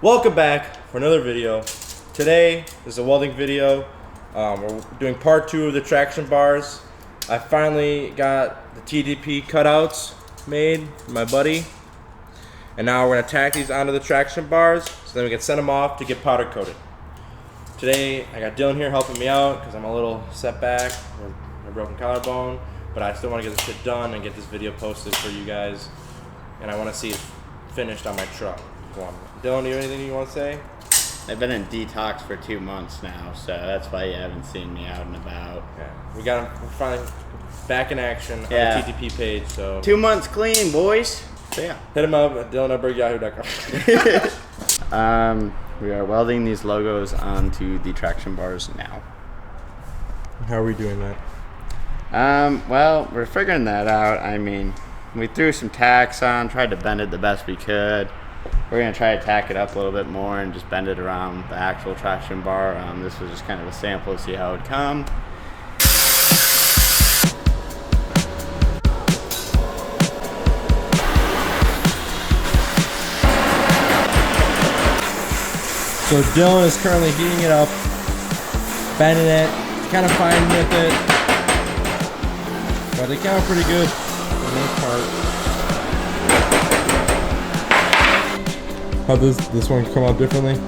Welcome back for another video. Today is a welding video. We're doing part 2 of the traction bars. I finally got the TDP cutouts made for my buddy. And now we're gonna tack these onto the traction bars so then we can send them off to get powder coated. Today I got Dylan here helping me out because I'm a little setback with my broken collarbone, but I still want to get this shit done and get this video posted for you guys. And I want to see it finished on my truck. Dylan, you have anything you want to say? I've been in detox for 2 months now, so that's why you haven't seen me out and about. Yeah, we're finally back in action on the TTP page. So 2 months clean, boys. So yeah, hit him up at dylan@yahoo.com. We are welding these logos onto the traction bars now. How are we doing that? Well, we're figuring that out. I mean, we threw some tacks on, tried to bend it the best we could. We're gonna try to tack it up a little bit more and just bend it around the actual traction bar. This was just kind of a sample to see how it would come. So Dylan is currently heating it up, bending it, kind of fine with it, but they come out pretty good for the most part. How does this one come out differently?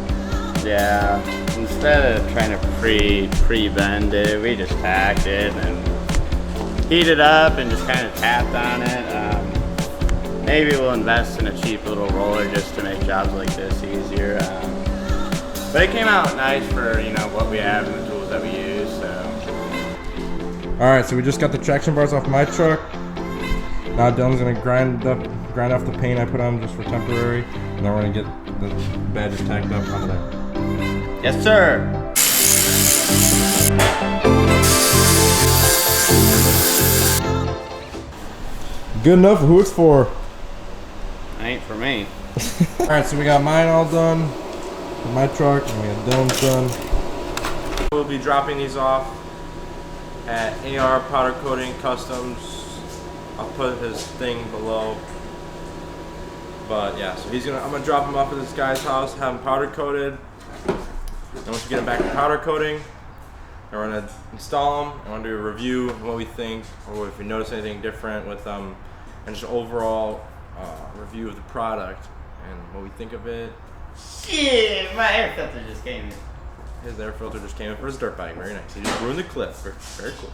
Yeah, instead of trying to pre-bend it, we just tacked it and heat it up and just kind of tapped on it. Maybe we'll invest in a cheap little roller just to make jobs like this easier. But it came out nice for, you know, what we have and the tools that we use, so. Alright, so we just got the traction bars off my truck. Now Dylan's gonna grind off the paint I put on just for temporary, and then we're gonna get the badges tacked up onto there. Yes, sir. Good enough for who it's for. Ain't for me. Alright, so we got mine all done. My truck, and we got Dylan's done. We'll be dropping these off at AR Powder Coating CUSTOMZ. I'll put his thing below. But yeah, so I'm gonna drop him off at this guy's house, have him powder coated. And once we get him back to powder coating, we're gonna install them. I want to do a review of what we think, or if we notice anything different with them, and just overall review of the product and what we think of it. Shit, my air filter just came in. His air filter just came in for his dirt bike. Very nice. He just ruined the clip. Very cool.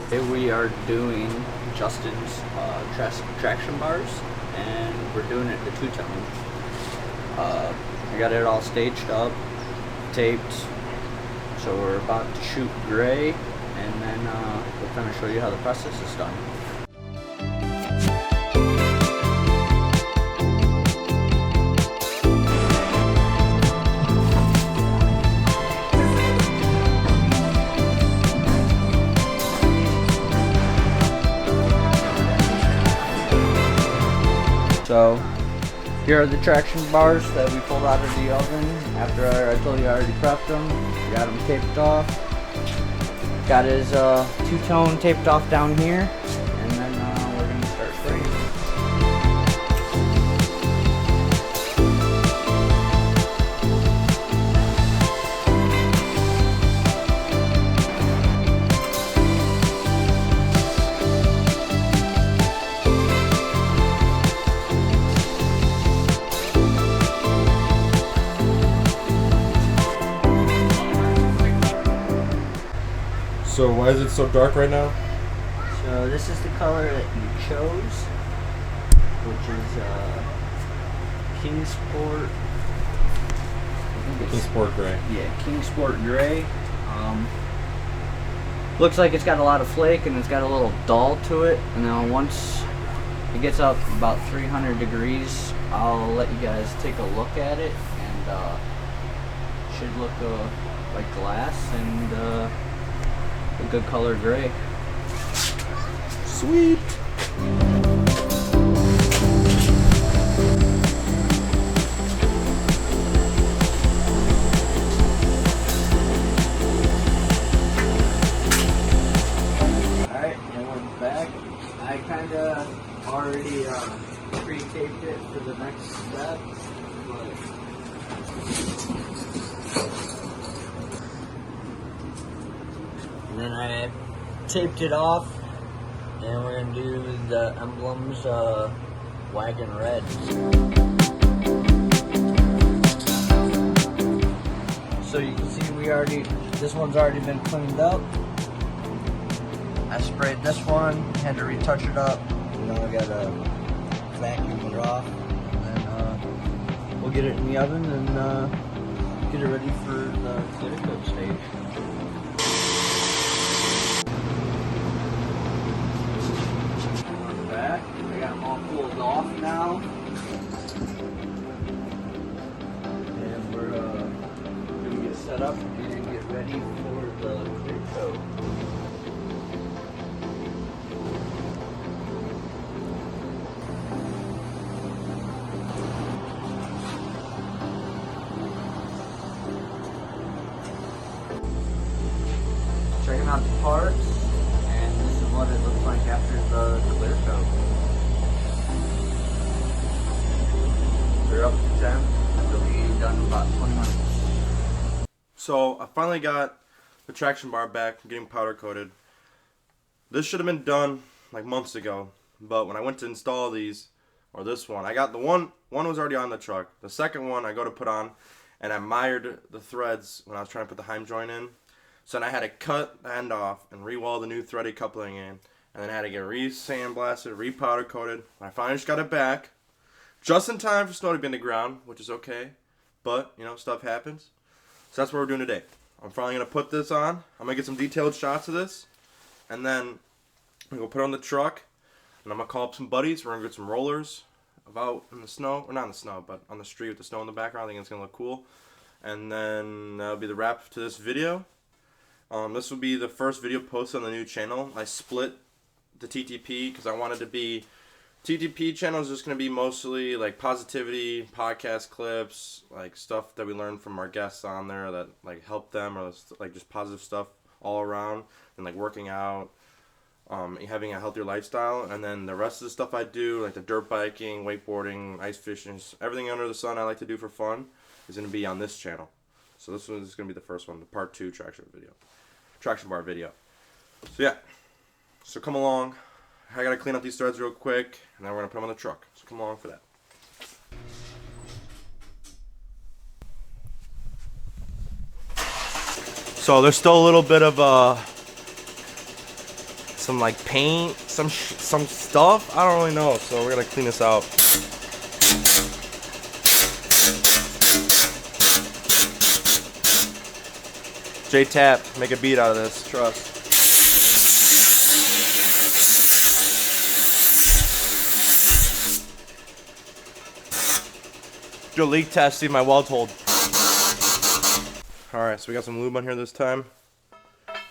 Today we are doing Justin's traction bars, and we're doing it the 2-tone. I got it all staged up, taped, so we're about to shoot gray, and then we'll kind of show you how the process is done. So here are the traction bars that we pulled out of the oven after I told you I already prepped them. Got them taped off. Got his 2-tone taped off down here, and then we're going to start spraying. So why is it so dark right now? So this is the color that you chose, which is Kingsport. Kingsport gray. Yeah, Kingsport gray. Looks like it's got a lot of flake and it's got a little dull to it. And then once it gets up about 300 degrees, I'll let you guys take a look at it, and it should look like glass and a good color gray. Sweet. Alright, and we're back. I kinda taped it off, and we're gonna do the emblems, wagon red. So you can see this one's already been cleaned up. I sprayed this one, had to retouch it up. Now I gotta vacuum it off, and we'll get it in the oven and get it ready for the clear coat stage. On the back, I got them all pulled off now, and we're gonna get set up and get ready for the clear coat. Checking out the parts, and this is what it looks like after the clear coat. They're up to 10. They'll be done in about 20 minutes. So I finally got the traction bar back from getting powder coated. This should have been done like months ago, but when I went to install these, or this one, I got the one was already on the truck. The second one I go to put on, and I mired the threads when I was trying to put the Heim joint in. So then I had to cut the end off and re-weld the new threaded coupling in. And then I had to get re-sandblasted, re-powder coated. When I finally just got it back, just in time for snow to be in the ground, which is okay. But, you know, stuff happens. So that's what we're doing today. I'm finally going to put this on. I'm going to get some detailed shots of this. And then I'm going to go put it on the truck. And I'm going to call up some buddies. We're going to get some rollers out in the snow. Or not in the snow, but on the street with the snow in the background. I think it's going to look cool. And then that'll be the wrap to this video. This will be the first video posted on the new channel. I split the TTP because I wanted to be... TTP channel is just going to be mostly like positivity, podcast clips, like stuff that we learned from our guests on there that like help them, or like just positive stuff all around, and like working out, having a healthier lifestyle. And then the rest of the stuff I do, like the dirt biking, wakeboarding, ice fishing, everything under the sun I like to do for fun is going to be on this channel. So this one is going to be the first one, the part 2 traction bar video. So yeah, so come along. I gotta clean up these threads real quick, and then we're gonna put them on the truck. So come along for that. So there's still a little bit of some like paint, some stuff. I don't really know. So we're gonna clean this out. J-Tap, make a beat out of this. Trust. Do a leak test, see if my welds hold. Alright, so we got some lube on here this time.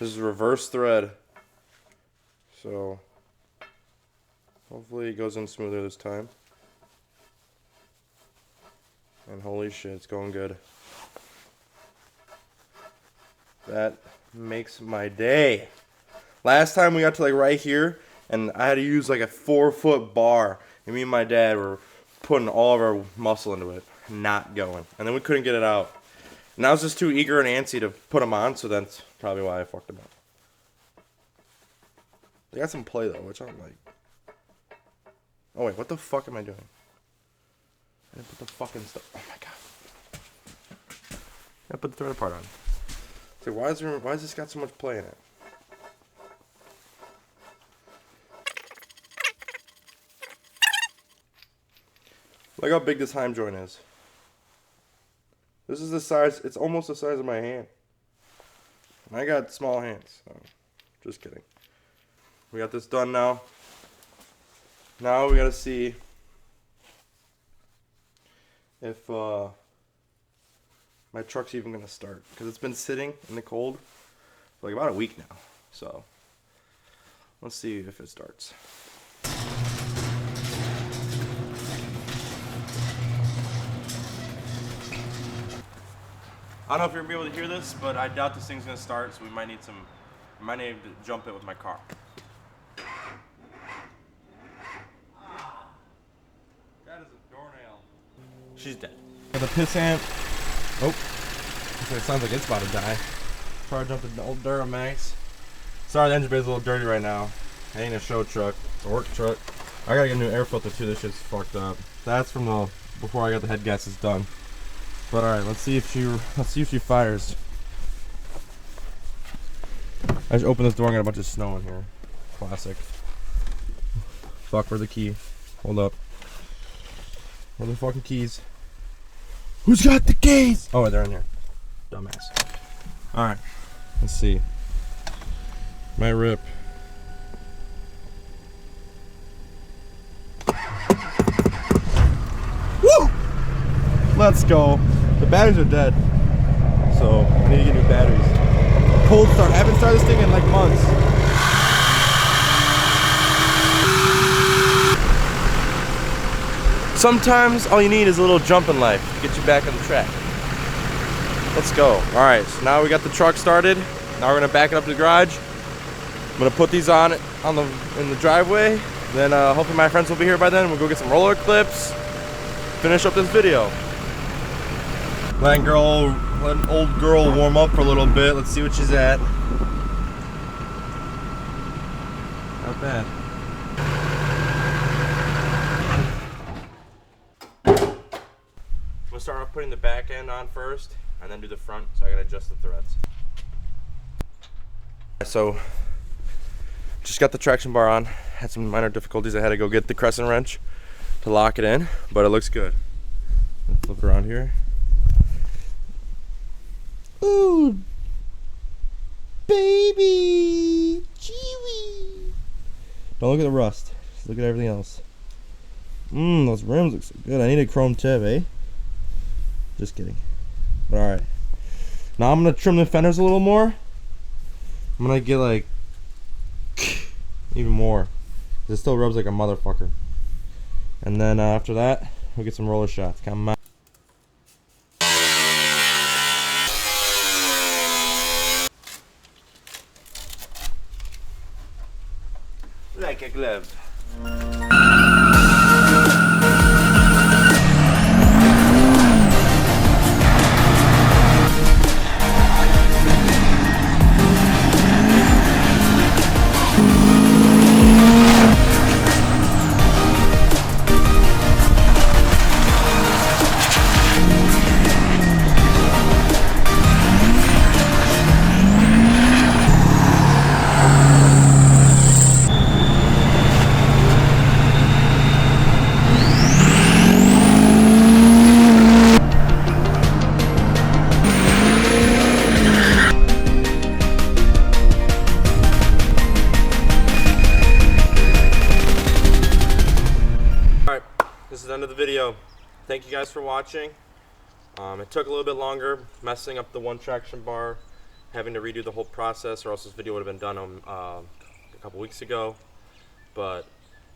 This is a reverse thread. So, hopefully it goes in smoother this time. And holy shit, it's going good. That makes my day. Last time we got to like right here, and I had to use like a 4-foot bar. And me and my dad were putting all of our muscle into it. Not going. And then we couldn't get it out. And I was just too eager and antsy to put them on, so that's probably why I fucked them up. They got some play though, which I don't like. Oh wait, what the fuck am I doing? I didn't put the fucking stuff. Oh my god. I put the thread part on. So why is this got so much play in it? Look how big this Heim joint is. This is the size, it's almost the size of my hand. And I got small hands, so just kidding. We got this done now. Now we gotta see if my truck's even gonna start. Because it's been sitting in the cold for like about a week now. So let's see if it starts. I don't know if you're gonna be able to hear this, but I doubt this thing's gonna start, so we might need to jump it with my car. That is a doornail. She's dead. The piss amp. Oh, it sounds like it's about to die. Charge up the old Duramax. Sorry, the engine bay is a little dirty right now. It ain't a show truck, a work truck. I gotta get a new air filter too. This shit's fucked up. That's from the before I got the head gaskets done. But all right, let's see if she fires. I just opened this door and got a bunch of snow in here. Classic. Fuck, where's the key? Hold up. Where are the fucking keys? Who's got the keys? Oh, they're in here. Dumbass. All right, let's see. My rip. Woo! Let's go. The batteries are dead, so I need to get new batteries. Cold start. I haven't started this thing in like months. Sometimes all you need is a little jump in life to get you back on the track. Let's go. All right, so now we got the truck started. Now we're gonna back it up to the garage. I'm gonna put these on in the driveway. Then hopefully my friends will be here by then. We'll go get some roller clips. Finish up this video. Let an old girl warm up for a little bit. Let's see what she's at. Not bad. I'm gonna start off putting the back end on first, and then do the front. So I gotta adjust the threads. So, just got the traction bar on. Had some minor difficulties. I had to go get the crescent wrench to lock it in, but it looks good. Flip around here. Ooh, baby, chewy. Don't look at the rust. Just look at everything else. Those rims look so good. I need a chrome tip, eh? Just kidding. But all right. Now I'm gonna trim the fenders a little more. I'm gonna get like even more. It still rubs like a motherfucker. And then after that, we'll get some roller shots. Come on. Like a glove. This is the end of the video. Thank you guys for watching. It took a little bit longer, messing up the one traction bar, having to redo the whole process, or else this video would have been done a couple weeks ago. But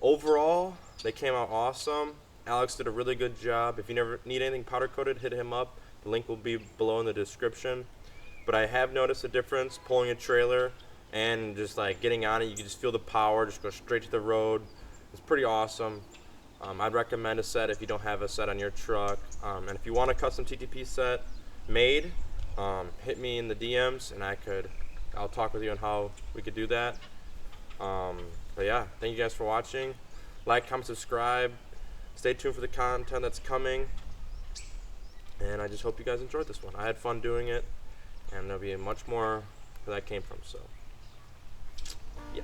overall, they came out awesome. Alex did a really good job. If you never need anything powder coated, hit him up. The link will be below in the description. But I have noticed a difference pulling a trailer and just like getting on it. You can just feel the power, just go straight to the road. It's pretty awesome. I'd recommend a set if you don't have a set on your truck. And if you want a custom TTP set made, hit me in the DMs and I'll talk with you on how we could do that. But yeah, thank you guys for watching. Like, comment, subscribe. Stay tuned for the content that's coming. And I just hope you guys enjoyed this one. I had fun doing it, and there'll be much more where that came from. So, yeah.